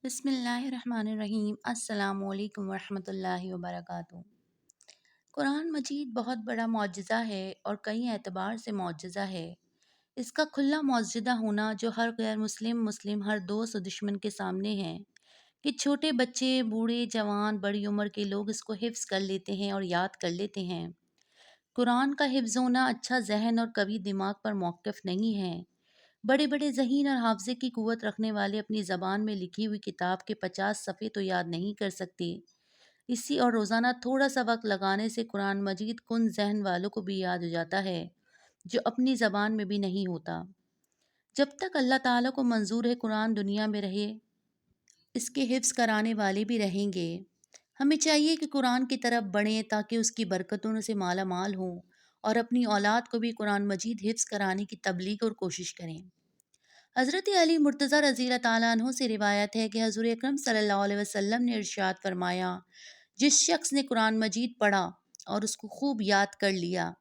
بسم اللہ الرحمن الرحیم۔ السلام علیکم ورحمۃ اللہ وبرکاتہ۔ قرآن مجید بہت بڑا معجزہ ہے اور کئی اعتبار سے معجزہ ہے۔ اس کا کھلا معجزہ ہونا جو ہر غیر مسلم ہر دوست و دشمن کے سامنے ہے کہ چھوٹے بچے، بوڑھے، جوان، بڑی عمر کے لوگ اس کو حفظ کر لیتے ہیں اور یاد کر لیتے ہیں۔ قرآن کا حفظ ہونا اچھا ذہن اور قوی دماغ پر موقف نہیں ہے۔ بڑے بڑے ذہین اور حافظے کی قوت رکھنے والے اپنی زبان میں لکھی ہوئی کتاب کے 50 صفحے تو یاد نہیں کر سکتے۔ اسی اور روزانہ تھوڑا سا وقت لگانے سے قرآن مجید کن ذہن والوں کو بھی یاد ہو جاتا ہے، جو اپنی زبان میں بھی نہیں ہوتا۔ جب تک اللہ تعالیٰ کو منظور ہے قرآن دنیا میں رہے، اس کے حفظ کرانے والے بھی رہیں گے۔ ہمیں چاہیے کہ قرآن کی طرف بڑھیں تاکہ اس کی برکتوں سے مالا مال ہوں اور اپنی اولاد کو بھی قرآن مجید حفظ کرانے کی تبلیغ اور کوشش کریں۔ حضرت علی مرتضیٰ رضی اللہ تعالیٰ عنہ سے روایت ہے کہ حضور اکرم صلی اللہ علیہ وسلم نے ارشاد فرمایا، جس شخص نے قرآن مجید پڑھا اور اس کو خوب یاد کر لیا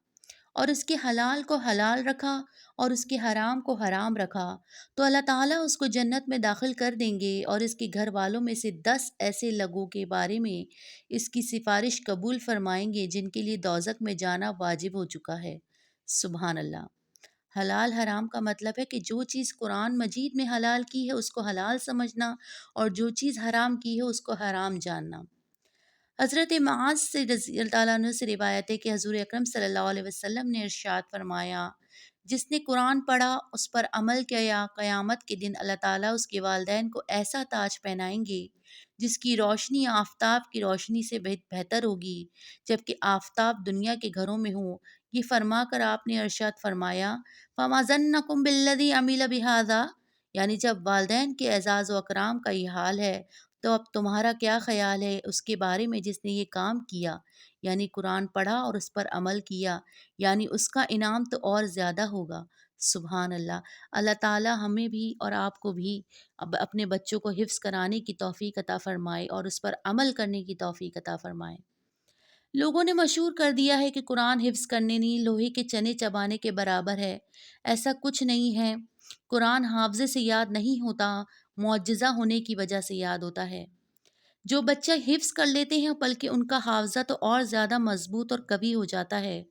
اور اس کے حلال کو حلال رکھا اور اس کے حرام کو حرام رکھا تو اللہ تعالیٰ اس کو جنت میں داخل کر دیں گے اور اس کے گھر والوں میں سے 10 ایسے لوگوں کے بارے میں اس کی سفارش قبول فرمائیں گے جن کے لیے دوزخ میں جانا واجب ہو چکا ہے۔ سبحان اللہ۔ حلال حرام کا مطلب ہے کہ جو چیز قرآن مجید میں حلال کی ہے اس کو حلال سمجھنا اور جو چیز حرام کی ہے اس کو حرام جاننا۔ حضرت معاذ سے رضی اللہ تعالیٰ عنہ سے روایت ہے کہ حضور اکرم صلی اللہ علیہ وسلم نے ارشاد فرمایا، جس نے قرآن پڑھا اس پر عمل کیا، قیامت کے دن اللہ تعالیٰ اس کے والدین کو ایسا تاج پہنائیں گے جس کی روشنی آفتاب کی روشنی سے بہتر ہوگی، جبکہ آفتاب دنیا کے گھروں میں ہوں۔ یہ فرما کر آپ نے ارشاد فرمایا، فَمَا ظَنُّكُم بِالَّذِي عَمِلَ بِهَٰذَا، یعنی جب والدین کے اعزاز و اکرام کا یہ حال ہے تو اب تمہارا کیا خیال ہے اس کے بارے میں جس نے یہ کام کیا، یعنی قرآن پڑھا اور اس پر عمل کیا، یعنی اس کا انعام تو اور زیادہ ہوگا۔ سبحان اللہ۔ اللہ تعالیٰ ہمیں بھی اور آپ کو بھی اپنے بچوں کو حفظ کرانے کی توفیق عطا فرمائے اور اس پر عمل کرنے کی توفیق عطا فرمائے۔ لوگوں نے مشہور کر دیا ہے کہ قرآن حفظ کرنے نہیں لوہے کے چنے چبانے کے برابر ہے۔ ایسا کچھ نہیں ہے۔ قرآن حافظے سے یاد نہیں ہوتا، معجزہ ہونے کی وجہ سے یاد ہوتا ہے۔ جو بچہ حفظ کر لیتے ہیں بلکہ ان کا حافظہ تو اور زیادہ مضبوط اور قوی ہو جاتا ہے۔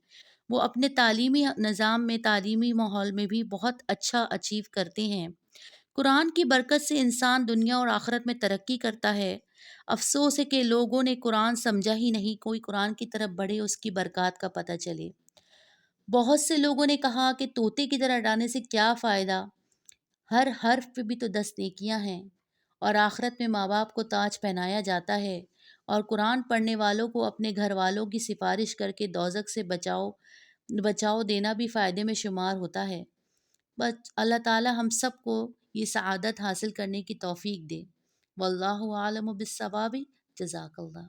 وہ اپنے تعلیمی نظام میں، تعلیمی ماحول میں بھی بہت اچھا اچیو کرتے ہیں۔ قرآن کی برکت سے انسان دنیا اور آخرت میں ترقی کرتا ہے۔ افسوس ہے کہ لوگوں نے قرآن سمجھا ہی نہیں، کوئی قرآن کی طرف بڑھے اس کی برکات کا پتہ چلے۔ بہت سے لوگوں نے کہا کہ طوطے کی طرح ڈالنے سے کیا فائدہ، ہر حرف پہ بھی تو 10 نیکیاں ہیں اور آخرت میں ماں باپ کو تاج پہنایا جاتا ہے، اور قرآن پڑھنے والوں کو اپنے گھر والوں کی سفارش کر کے دوزخ سے بچاؤ دینا بھی فائدے میں شمار ہوتا ہے۔ بس اللہ تعالی ہم سب کو یہ سعادت حاصل کرنے کی توفیق دے۔ واللہ عالم بالصواب۔ جزاک اللہ۔